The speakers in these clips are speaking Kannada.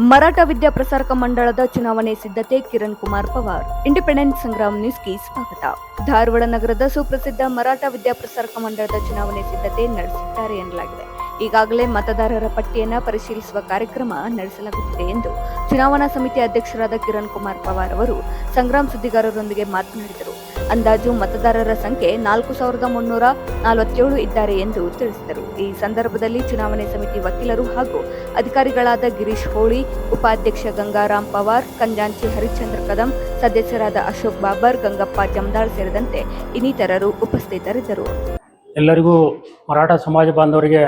ಮರಾಠ ವಿದ್ಯಾ ಪ್ರಸಾರಕ ಮಂಡಳದ ಚುನಾವಣೆ ಸಿದ್ಧತೆ ಕಿರಣ್ ಕುಮಾರ್ ಪವಾರ್. ಇಂಡಿಪೆಂಡೆಂಟ್ ಸಂಗ್ರಾಮ್ ನ್ಯೂಸ್ಗೆ ಸ್ವಾಗತ. ಧಾರವಾಡ ನಗರದ ಸುಪ್ರಸಿದ್ಧ ಮರಾಠ ವಿದ್ಯಾ ಪ್ರಸಾರಕ ಮಂಡಳದ ಚುನಾವಣೆ ಸಿದ್ಧತೆ ನಡೆಸಿದ್ದಾರೆ ಎನ್ನಲಾಗಿದೆ. ಈಗಾಗಲೇ ಮತದಾರರ ಪಟ್ಟಿಯನ್ನ ಪರಿಶೀಲಿಸುವ ಕಾರ್ಯಕ್ರಮ ನಡೆಸಲಾಗುತ್ತಿದೆ ಎಂದು ಚುನಾವಣಾ ಸಮಿತಿ ಅಧ್ಯಕ್ಷರಾದ ಕಿರಣ್ ಕುಮಾರ್ ಪವಾರ್ ಅವರು ಸಂಗ್ರಾಮ್ ಸುದ್ದಿಗಾರರೊಂದಿಗೆ ಮಾತನಾಡಿದರು. ಅಂದಾಜು ಮತದಾರರ ಸಂಖ್ಯೆ 4347 ಇದ್ದಾರೆ ಎಂದು ತಿಳಿಸಿದರು. ಈ ಸಂದರ್ಭದಲ್ಲಿ ಚುನಾವಣೆ ಸಮಿತಿ ವಕೀಲರು ಹಾಗೂ ಅಧಿಕಾರಿಗಳಾದ ಗಿರೀಶ್ ಹೋಳಿ, ಉಪಾಧ್ಯಕ್ಷ ಗಂಗಾರಾಮ್ ಪವಾರ್, ಖಂಜಾಂಚಿ ಹರಿಶ್ಚಂದ್ರ ಕದಂ, ಸದಸ್ಯರಾದ ಅಶೋಕ್ ಬಾಬರ್, ಗಂಗಪ್ಪ ಜಮದಾಳ್ ಸೇರಿದಂತೆ ಇನ್ನಿತರರು ಉಪಸ್ಥಿತರಿದ್ದರು. ಎಲ್ಲರಿಗೂ ಮರಾಠ ಸಮಾಜ ಬಾಂಧವರಿಗೆ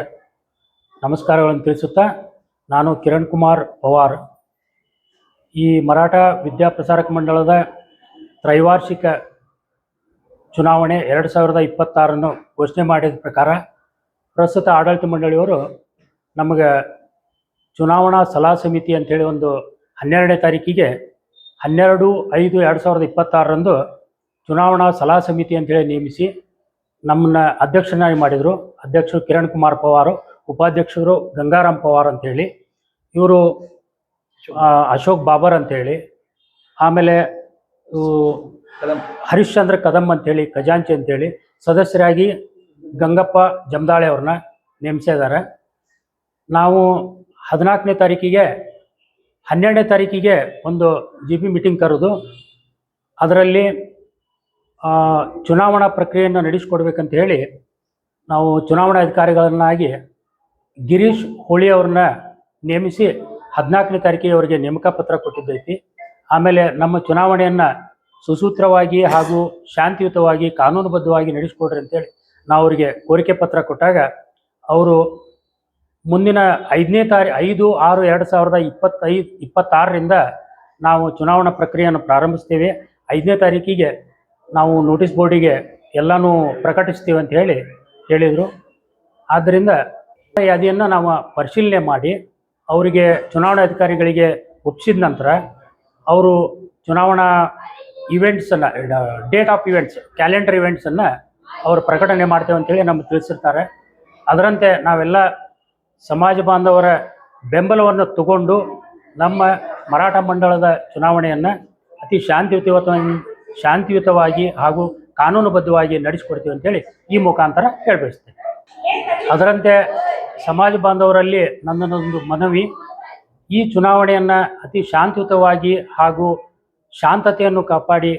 ನಮಸ್ಕಾರಗಳನ್ನು ತಿಳಿಸುತ್ತಾ, ನಾನು ಕಿರಣ್ ಕುಮಾರ್ ಪವಾರ್. ಈ ಮರಾಠ ವಿದ್ಯಾ ಪ್ರಸಾರಕ ಮಂಡಳದ ತ್ರೈವಾರ್ಷಿಕ ಚುನಾವಣೆ 2026 ಘೋಷಣೆ ಮಾಡಿದ ಪ್ರಕಾರ ಪ್ರಸ್ತುತ ಆಡಳಿತ ಮಂಡಳಿಯವರು ನಮಗೆ ಚುನಾವಣಾ ಸಲಹಾ ಸಮಿತಿ ಅಂಥೇಳಿ ಒಂದು 12ನೇ ತಾರೀಕಿಗೆ 12/5/2026 ಚುನಾವಣಾ ಸಲಹಾ ಸಮಿತಿ ಅಂಥೇಳಿ ನೇಮಿಸಿ ನಮ್ಮನ್ನ ಅಧ್ಯಕ್ಷನಾಗಿ ಮಾಡಿದರು. ಅಧ್ಯಕ್ಷರು ಕಿರಣ್ ಕುಮಾರ್ ಪವಾರ್, ಉಪಾಧ್ಯಕ್ಷರು ಗಂಗಾರಾಮ್ ಪವಾರ್ ಅಂಥೇಳಿ, ಇವರು ಅಶೋಕ್ ಬಾಬರ್ ಅಂಥೇಳಿ, ಆಮೇಲೆ ಹರಿಶ್ಚಂದ್ರ ಕದಂ ಅಂಥೇಳಿ, ಖಜಾಂಚಿ ಅಂಥೇಳಿ, ಸದಸ್ಯರಾಗಿ ಗಂಗಪ್ಪ ಜಮದಾಳೆ ಅವ್ರನ್ನ ನೇಮಿಸಿದ್ದಾರೆ. ನಾವು 14ನೇ ತಾರೀಕಿಗೆ 12ನೇ ತಾರೀಕಿಗೆ ಒಂದು GB ಮೀಟಿಂಗ್ ಕರೆದು ಅದರಲ್ಲಿ ಚುನಾವಣಾ ಪ್ರಕ್ರಿಯೆಯನ್ನು ನಡೆಸಿಕೊಡ್ಬೇಕಂತ ಹೇಳಿ ನಾವು ಚುನಾವಣಾ ಅಧಿಕಾರಿಗಳನ್ನಾಗಿ ಗಿರೀಶ್ ಹೋಳಿ ಅವ್ರನ್ನ ನೇಮಿಸಿ 14ನೇ ತಾರೀಕಿಗೆ ಅವರಿಗೆ ನೇಮಕ ಪತ್ರ ಕೊಟ್ಟಿದ್ದೈತಿ. ಆಮೇಲೆ ನಮ್ಮ ಚುನಾವಣೆಯನ್ನು ಸುಸೂತ್ರವಾಗಿ ಹಾಗೂ ಶಾಂತಿಯುತವಾಗಿ ಕಾನೂನುಬದ್ಧವಾಗಿ ನಡೆಸಿಕೊಡ್ರಿ ಅಂತೇಳಿ ನಾವು ಅವರಿಗೆ ಕೋರಿಕೆ ಪತ್ರ ಕೊಟ್ಟಾಗ ಅವರು ಮುಂದಿನ 5/6/2026 ನಾವು ಚುನಾವಣಾ ಪ್ರಕ್ರಿಯೆಯನ್ನು ಪ್ರಾರಂಭಿಸ್ತೇವೆ. 5ನೇ ತಾರೀಕಿಗೆ ನಾವು ನೋಟಿಸ್ ಬೋರ್ಡಿಗೆ ಎಲ್ಲನೂ ಪ್ರಕಟಿಸ್ತೀವಿ ಅಂತ ಹೇಳಿದರು. ಆದ್ದರಿಂದ ಯಾದಿಯನ್ನು ನಾವು ಪರಿಶೀಲನೆ ಮಾಡಿ ಅವರಿಗೆ ಚುನಾವಣಾ ಅಧಿಕಾರಿಗಳಿಗೆ ಒಪ್ಪಿಸಿದ ನಂತರ ಅವರು ಚುನಾವಣಾ ಇವೆಂಟ್ಸನ್ನು, ಡೇಟ್ ಆಫ್ ಇವೆಂಟ್ಸ್, ಕ್ಯಾಲೆಂಡರ್ ಇವೆಂಟ್ಸನ್ನು ಅವರು ಪ್ರಕಟಣೆ ಮಾಡ್ತೇವೆ ಅಂತೇಳಿ ನಮಗೆ ತಿಳಿಸಿರ್ತಾರೆ. ಅದರಂತೆ ನಾವೆಲ್ಲ ಸಮಾಜ ಬಾಂಧವರ ಬೆಂಬಲವನ್ನು ತಗೊಂಡು ನಮ್ಮ ಮರಾಠ ಮಂಡಳದ ಚುನಾವಣೆಯನ್ನು ಅತಿ ಶಾಂತಿಯುತವಾಗಿ ಹಾಗೂ ಕಾನೂನುಬದ್ಧವಾಗಿ ನಡೆಸಿಕೊಡ್ತೀವಿ ಅಂತೇಳಿ ಈ ಮುಖಾಂತರ ಹೇಳಬಯಸ್ತೇನೆ. ಅದರಂತೆ ಸಮಾಜ ಬಾಂಧವರಲ್ಲಿ ನನ್ನದೊಂದು ಮನವಿ, ಈ ಚುನಾವಣೆಯನ್ನು ಅತಿ ಶಾಂತಿಯುತವಾಗಿ ಹಾಗೂ ಶಾಂತತೆಯನ್ನು ಕಾಪಾಡಿ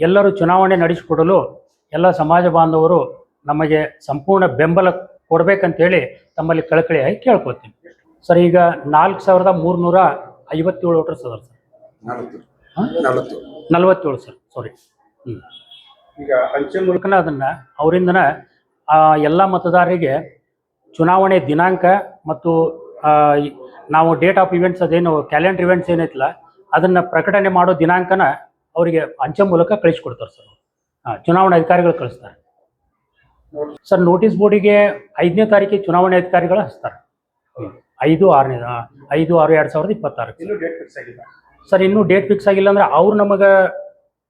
ಎಲ್ಲರೂ ಚುನಾವಣೆ ನಡೆಸಿಕೊಡಲು ಎಲ್ಲ ಸಮಾಜ ಬಾಂಧವರು ನಮಗೆ ಸಂಪೂರ್ಣ ಬೆಂಬಲ ಕೊಡಬೇಕಂತೇಳಿ ತಮ್ಮಲ್ಲಿ ಕಳಕಳಿಯಾಗಿ ಕೇಳ್ಕೊತೀನಿ. ಸರ್, ಈಗ 4357 ವೋಟರ್ಸ್ ಅದಾರ ಸರ್. 47 ಸರ್, ಸಾರಿ. ಈಗ ಅಂಚೆ ಮೂಲಕ ಅದನ್ನು ಅವರಿಂದನ ಎಲ್ಲ ಮತದಾರರಿಗೆ ಚುನಾವಣೆ ದಿನಾಂಕ ಮತ್ತು ನಾವು ಡೇಟ್ ಆಫ್ ಇವೆಂಟ್ಸ್, ಅದೇನು ಕ್ಯಾಲೆಂಡರ್ ಇವೆಂಟ್ಸ್ ಏನೈತಿಲ್ಲ ಅದನ್ನು ಪ್ರಕಟಣೆ ಮಾಡೋ ದಿನಾಂಕನ ಅವರಿಗೆ ಅಂಚೆ ಮೂಲಕ ಕಳಿಸ್ಕೊಡ್ತಾರೆ ಸರ್. ಚುನಾವಣಾ ಅಧಿಕಾರಿಗಳು ಕಳಿಸ್ತಾರೆ ಸರ್. ನೋಟಿಸ್ ಬೋರ್ಡಿಗೆ 5ನೇ ತಾರೀಕಿಗೆ ಚುನಾವಣಾ ಅಧಿಕಾರಿಗಳು ಹಚ್ತಾರೆ. 5/6/2026 ಇನ್ನೂ ಡೇಟ್ ಫಿಕ್ಸ್ ಆಗಿಲ್ಲ ಸರ್. ಇನ್ನೂ ಡೇಟ್ ಫಿಕ್ಸ್ ಆಗಿಲ್ಲ ಅಂದರೆ ಅವ್ರು ನಮಗೆ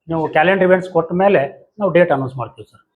ನೀವು ಕ್ಯಾಲೆಂಡರ್ ಇವೆಂಟ್ಸ್ ಕೊಟ್ಟ ಮೇಲೆ ನಾವು ಡೇಟ್ ಅನೌನ್ಸ್ ಮಾಡ್ತೀವಿ ಸರ್.